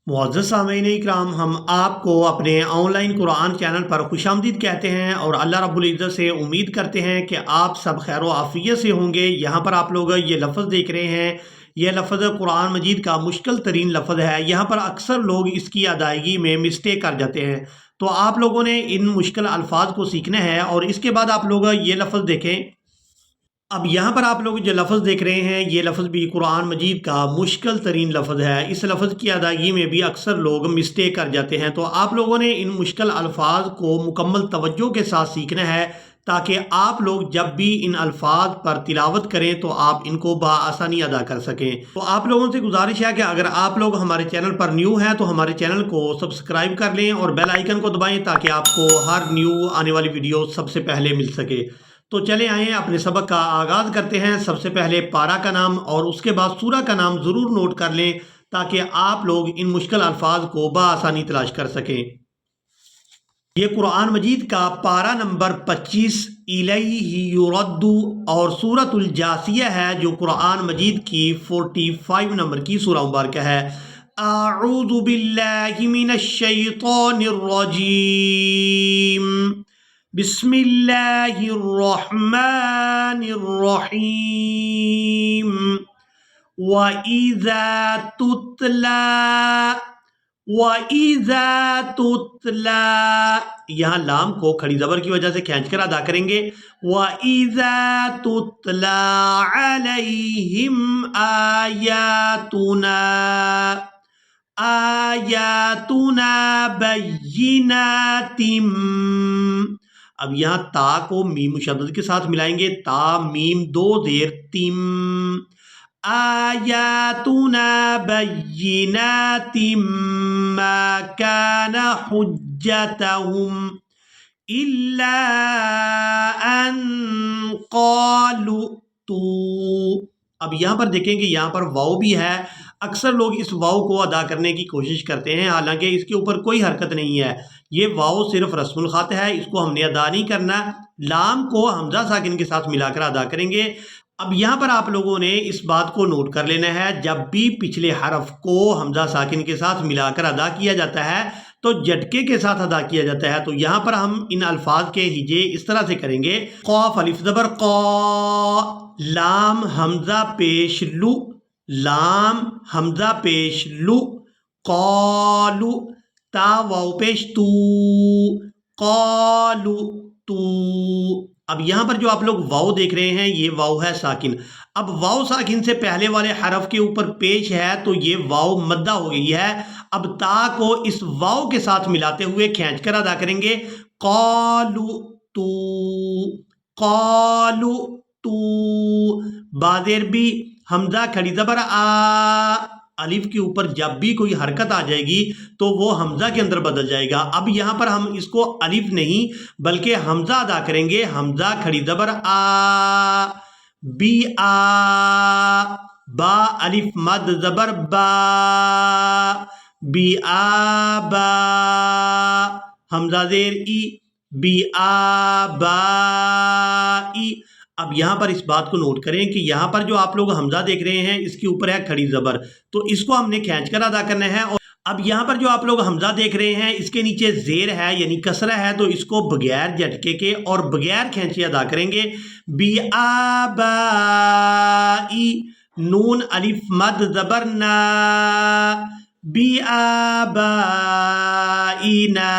मुअज़्ज़ज़ सामीन इकराम, हम आपको अपने ऑनलाइन कुरान चैनल पर खुशामदीद कहते हैं और अल्लाह रब्बुल इज़्ज़त से उम्मीद करते हैं कि आप सब खैर व आफ़ियत से होंगे। यहाँ पर आप लोग ये लफ्ज़ देख रहे हैं, ये लफ्ज़ कुरान मजीद का मुश्किल तरीन लफ्ज़ है। यहाँ पर अक्सर लोग इसकी अदायगी में मिस्टेक कर जाते हैं। तो आप लोगों ने इन मुश्किल अल्फाज को सीखना है और इसके बाद आप लोग ये लफ्ज़ देखें। अब यहाँ पर आप लोग जो लफ्ज़ देख रहे हैं, ये लफ्ज़ भी कुरान मजीद का मुश्किल तरीन लफ्ज़ है। इस लफ्ज़ की अदायगी में भी अक्सर लोग मिस्टेक कर जाते हैं। तो आप लोगों ने इन मुश्किल अल्फाज को मुकम्मल तवज्जो के साथ सीखना है, ताकि आप लोग जब भी इन अल्फाज पर तिलावत करें तो आप इनको बआसानी अदा कर सकें। तो आप लोगों से गुजारिश है कि अगर आप लोग हमारे चैनल पर न्यू हैं तो हमारे चैनल को सब्सक्राइब कर लें और बेल आइकन को दबाएँ, ताकि आपको हर न्यू आने वाली वीडियो सबसे पहले मिल सके। तो चले आए अपने सबक का आगाज़ करते हैं। सबसे पहले पारा का नाम और उसके बाद सूरा का नाम ज़रूर नोट कर लें, ताकि आप लोग इन मुश्किल अल्फाज को बआसानी तलाश कर सकें। ये कुरान मजीद का पारा नंबर 25 इलैहि युरद्दु और सूरतुल जासिया है, जो कुरान मजीद की 45 नंबर की सूरा मुबारक है। अऊज़ु बिल्लाहि मिनश शैतानिर रजीम, बिस्मिल्लाहिर्रहमानिर्रहीम। वइज़ा तुतला वइज़ा तुतला, यहाँ लाम को खड़ी ज़बर की वजह से खींचकर अदा करेंगे। वइज़ा तुतला अलैहिम आयातुना आयातुना बय्यिनातिम। अब यहाँ ता को मीम मुशद्दद के साथ मिलाएंगे, ता मीम दो देर तिम। आयातुना बय्यिनातिम मा काना हुज्जतहुम इल्ला अन क़ालू तू। अब यहाँ पर देखें कि यहाँ पर वाव भी है। अक्सर लोग इस वाव को अदा करने की कोशिश करते हैं, हालांकि इसके ऊपर कोई हरकत नहीं है। ये वाव सिर्फ रस्मुल ख़त है, इसको हमने अदा नहीं करना। लाम को हमजा साकिन के साथ मिलाकर अदा करेंगे। अब यहाँ पर आप लोगों ने इस बात को नोट कर लेना है, जब भी पिछले हरफ को हमजा साकिन के साथ मिलाकर अदा किया जाता है तो झटके के साथ अदा किया जाता है। तो यहाँ पर हम इन अल्फाज के हिजे इस तरह से करेंगे। क़ाफ अलिफ ज़बर क़ा, लाम हमजा पेश लू, लाम हमजा पेश लू, क़ालू, ता वाव पेश तू, क़ालू तू। अब यहाँ पर जो आप लोग वाव देख रहे हैं, ये वाव है साकिन। अब वाव साकिन से पहले वाले हरफ के ऊपर पेश है, तो ये वाव मद्दा हो गई है। अब ता को इस वाव के साथ मिलाते हुए खींच कर अदा करेंगे। क़ालू तू, क़ालू तू। बादेर भी हमजा खड़ी ज़बर आ, अलिफ के ऊपर जब भी कोई हरकत आ जाएगी तो वो हमजा के अंदर बदल जाएगा। अब यहाँ पर हम इसको अलिफ नहीं बल्कि हमजा अदा करेंगे। हमजा खड़ी ज़बर आ, बी आ, बा अलिफ मद ज़बर बा, बी आ बा, हमजा ज़ेर ई, बी आ बा ई। अब यहाँ पर इस बात को नोट करें कि यहाँ पर जो आप लोग हमजा देख रहे हैं, इसके ऊपर है खड़ी ज़बर, तो इसको हमने खींचकर अदा करना है। और अब यहाँ पर जो आप लोग हमजा देख रहे हैं, इसके नीचे ज़ेर है यानी कसरा है, तो इसको बगैर झटके के और बगैर खींचे अदा करेंगे। बी आ बा ई, नून अलिफ मद ज़बर ना, बी आ बा ई ना,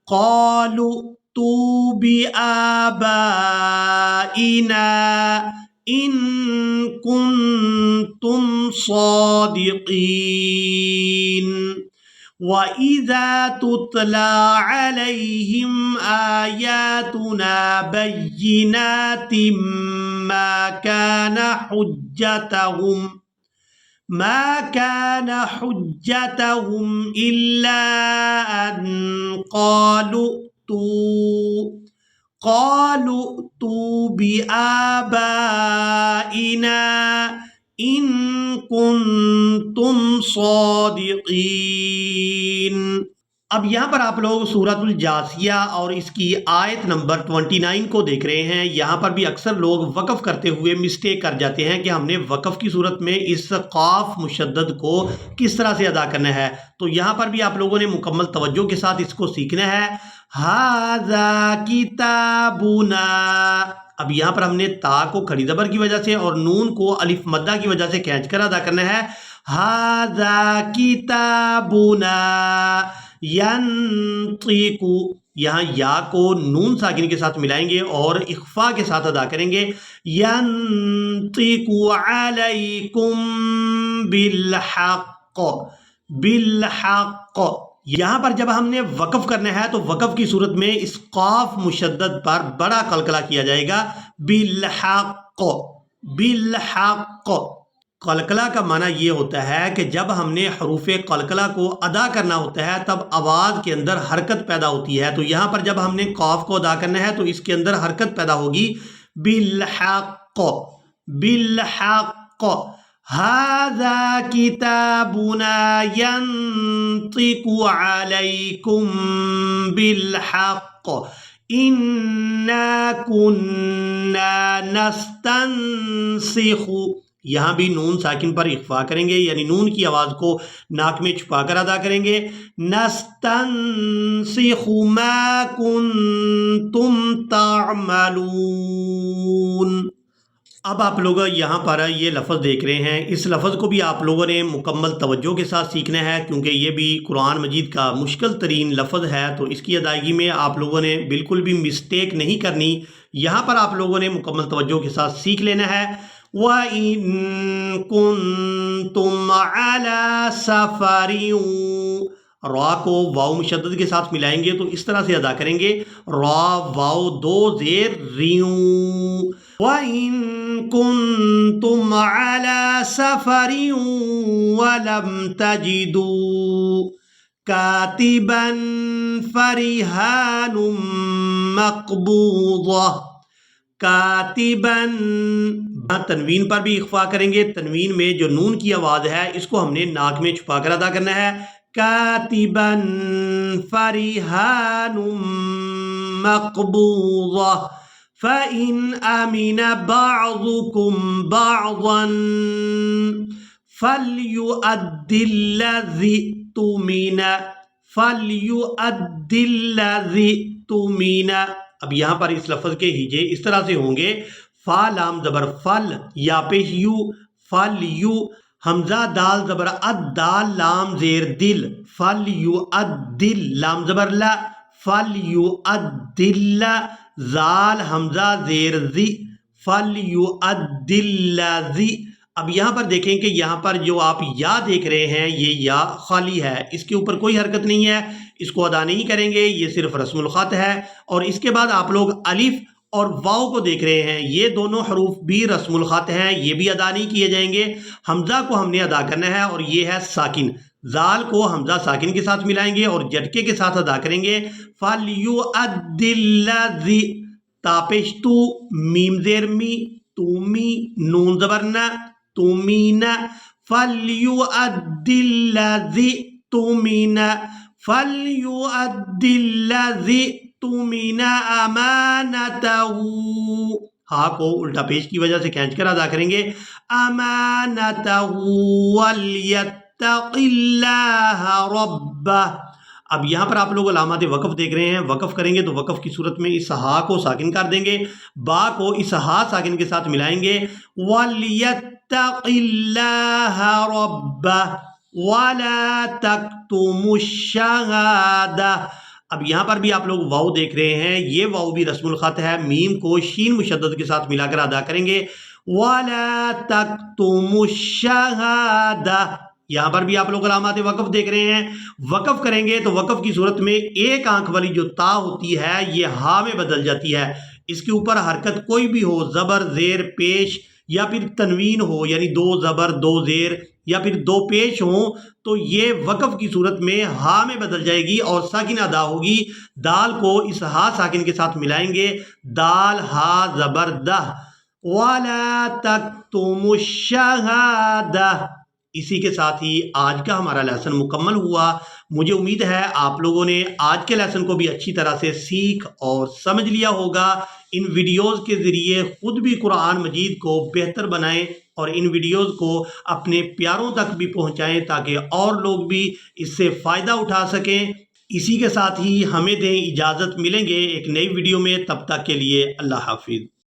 क़ालू तू बी आबाइना इन कुंतुम सादिकीन। वइज़ा तुतला अलैहिम आयातुना बय्यिनातिम मा काना हुज्जतहुम इल्ला अन क़ालू तू बि आबाइना इन कुंतुम सादिकीन। अब यहाँ पर आप लोग सूरतुल जासिया और इसकी आयत नंबर 29 को देख रहे हैं। यहाँ पर भी अक्सर लोग वक़फ़ करते हुए मिस्टेक कर जाते हैं कि हमने वक़फ़ की सूरत में इस क़ाफ़ मुशद्दद को किस तरह से अदा करना है। तो यहाँ पर भी आप लोगों ने मुकम्मल तवज्जो के साथ इसको सीखना है। हाज़ा किताबुना, अब यहाँ पर हमने ता को खड़ी ज़बर की वजह से और नून को अलिफ मद्दा की वजह से खींच कर अदा करना है। हाज़ा किताबुना यंतिकु, यहाँ या को नून साकिन के साथ मिलाएंगे और इख्फा के साथ अदा करेंगे। यंतिकु अलैकुम बिलहक़, बिलहक़। यहाँ पर जब हमने वक़फ़ करना है तो वक़फ़ की सूरत में इस क़ाफ़ मुशद्दद पर बड़ा कलकला किया जाएगा। बिलहक़, बिलहक़। कलकला का माना ये होता है कि जब हमने हरूफ़े कलकला को अदा करना होता है तब आवाज़ के अंदर हरकत पैदा होती है। तो यहाँ पर जब हमने कॉफ को अदा करना है तो इसके अंदर हरकत पैदा होगी। बिलहक़, बिलहक़। हाज़ा किताबुना यंतिकु अलैकुम बिलहक़ इन्ना कुन्ना नस्तंसिखु, यहाँ भी नून साकिन पर इख्फा करेंगे, यानी नून की आवाज़ को नाक में छुपा कर अदा करेंगे। नस्तंसिखु मा कुंतुम तामलून। अब आप लोग यहाँ पर ये लफ्ज़ देख रहे हैं, इस लफ्ज़ को भी आप लोगों ने मुकम्मल तवज्जो के साथ सीखना है क्योंकि ये भी कुरान मजीद का मुश्किल तरीन लफ्ज़ है। तो इसकी अदायगी में आप लोगों ने बिल्कुल भी मिस्टेक नहीं करनी। यहाँ पर आप लोगों ने मुकम्मल तवज्जो के साथ सीख लेना है। व इन कुंतुम अला सफरिन, रा को वाव मुशद्दद के साथ मिलाएंगे तो इस तरह से अदा करेंगे। रा वाव दो ज़ेर रियूं। व इन कुंतुम अला सफरिन वलम तजिदू कातिबन फरिहानुम मक़बूज़ा। कातिबन, तनवीन पर भी इख्फा करेंगे। तनवीन में जो नून की आवाज़ है इसको हमने नाक में छुपा कर अदा करना है। कातिबन फरिहानुम मक़बूज़ा फ़इन अमिना बअज़ुकुम बअज़न फ़ल्युअद्दिल्लज़ी तुमिना, फ़ल्युअद्दिल्लज़ी तुमिना। अब यहाँ पर इस लफ्ज़ के हिजे इस तरह से होंगे। फ़ा लाम ज़बर फल, या पेश यू, फल यू। हमज़ा दाल ज़बर अद, दाल लाम ज़ेर दिल, फल यू अद्दिल, लाम ज़बर ला, फल यू अद्दिल्ला। ज़ाल हमज़ा ज़ेर ज़ी, फल यू अद्दिल्लाज़ी। अब यहाँ पर देखें कि यहाँ पर जो आप या देख रहे हैं ये या खाली है, इसके ऊपर कोई हरकत नहीं है, इसको अदा नहीं करेंगे, ये सिर्फ रस्मुल ख़त है। और इसके बाद आप लोग अलिफ और वाव को देख रहे हैं, ये दोनों हरूफ भी रस्मुल ख़त हैं, ये भी अदा नहीं किए जाएंगे। हमज़ा को हमने अदा करना है और ये है साकिन। ज़ाल को हमज़ा साकिन के साथ मिलाएंगे और झटके के साथ अदा करेंगे। फ़ल्युअद्दिल्लज़ी, तापेश तू, मीम ज़ेर मी, तुमी, नून ज़बर ना, तुमीना। फ़ल्युअद्दिल्लज़ी तुमीना, फ़ल्युअद्दिल्लज़ी तुमिना अमानतहू। हा को उल्टा पेश की वजह से खींच कर अदा करेंगे। अमानतहू वलियत्तक़िल्लाह रब्बह। अब यहाँ पर आप लोग अलामत वक़फ़ देख रहे हैं। वक़फ़ करेंगे तो वक़फ़ की सूरत में इस हा को साकिन कर देंगे, बा को इस हा साकिन के साथ मिलाएंगे। वलियत्तक़िल्लाह रब्बह वला तक्तुमुश शहादा। अब यहाँ पर भी आप लोग वाव देख रहे हैं, ये वाव भी रस्मुल ख़त है। मीम को शीन मुशद्दद के साथ मिलाकर अदा करेंगे। वला तक्तुमुश शहादा। यहाँ पर भी आप लोग अलामत वक़फ़ देख रहे हैं। वक़फ़ करेंगे तो वक़फ़ की सूरत में एक आंख वाली जो ता होती है ये हा में बदल जाती है। इसके ऊपर हरकत कोई भी हो, ज़बर ज़ेर पेश या फिर तनवीन हो, यानी दो ज़बर दो ज़ेर या फिर दो पेश हों, तो ये वक़फ़ की सूरत में हा में बदल जाएगी और साकिन अदा होगी। दाल को इस हा साकिन के साथ मिलाएंगे। दाल हा ज़बर दह, वला तक्तुमुश शहादा। इसी के साथ ही आज का हमारा लेसन मुकम्मल हुआ। مجھے امید ہے آپ لوگوں نے آج کے لیسن کو بھی اچھی طرح سے سیکھ اور سمجھ لیا ہوگا۔ ان ویڈیوز کے ذریعے خود بھی قرآن مجید کو بہتر بنائیں اور ان ویڈیوز کو اپنے پیاروں تک بھی پہنچائیں تاکہ اور لوگ بھی اس سے فائدہ اٹھا سکیں۔ اسی کے ساتھ ہی ہمیں دیں اجازت، ملیں گے ایک نئی ویڈیو میں، تب تک کے لیے اللہ حافظ۔